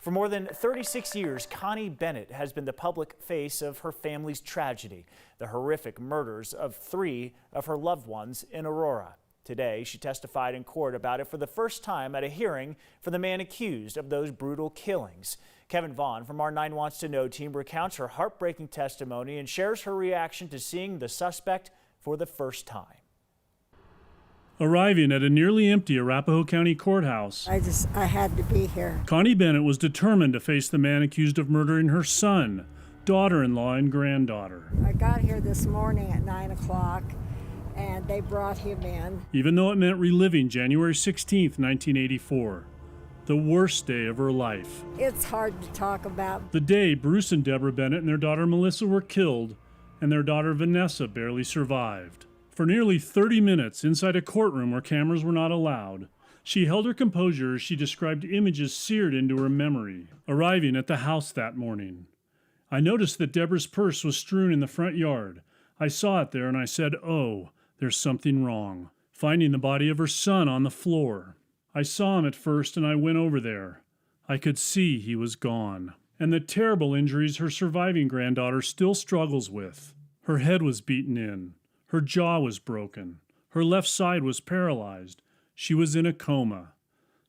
For more than 36 years, Connie Bennett has been the public face of her family's tragedy, the horrific murders of 3 of her loved ones in Aurora. Today, she testified in court about it for the first time at a hearing for the man accused of those brutal killings. Kevin Vaughn from our 9 Wants to Know team recounts her heartbreaking testimony and shares her reaction to seeing the suspect for the first time. Arriving at a nearly empty Arapahoe County courthouse, I had to be here. Connie Bennett was determined to face the man accused of murdering her son, daughter-in-law, and granddaughter. I got here this morning at 9 o'clock, and they brought him in. Even though it meant reliving January 16th, 1984, the worst day of her life. It's hard to talk about. The day Bruce and Deborah Bennett and their daughter Melissa were killed, and their daughter Vanessa barely survived. For nearly 30 minutes inside a courtroom where cameras were not allowed, she held her composure as she described images seared into her memory. Arriving at the house that morning, I noticed that Deborah's purse was strewn in the front yard. I saw it there and I said, "Oh, there's something wrong." Finding the body of her son on the floor. I saw him at first and I went over there. I could see he was gone. And the terrible injuries her surviving granddaughter still struggles with. Her head was beaten in. Her jaw was broken. Her left side was paralyzed. She was in a coma.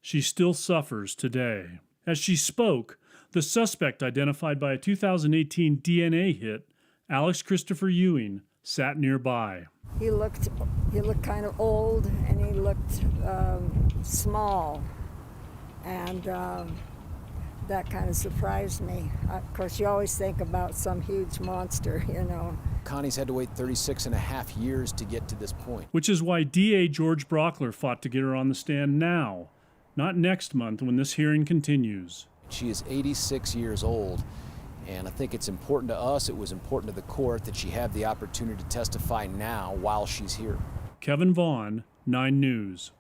She still suffers today. As she spoke, the suspect, identified by a 2018 DNA hit, Alex Christopher Ewing, sat nearby. He looked kind of old, and he looked small, and that kind of surprised me. Of course, you always think about some huge monster, you know. Connie's had to wait 36 and a half years to get to this point. Which is why DA George Brockler fought to get her on the stand now, not next month when this hearing continues. She is 86 years old, and I think it's important to us, it was important to the court, that she have the opportunity to testify now while she's here. Kevin Vaughn, 9 News.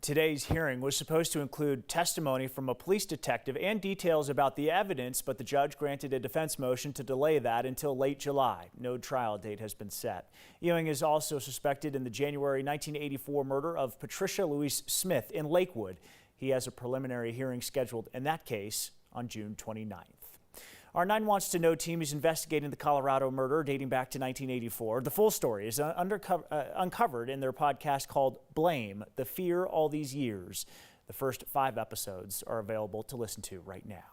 Today's hearing was supposed to include testimony from a police detective and details about the evidence, but the judge granted a defense motion to delay that until late July. No trial date has been set. Ewing is also suspected in the January 1984 murder of Patricia Louise Smith in Lakewood. He has a preliminary hearing scheduled in that case on June 29th. Our 9 Wants to Know team is investigating the Colorado murder dating back to 1984. The full story is uncovered in their podcast called Blame: The Fear All These Years. The first 5 episodes are available to listen to right now.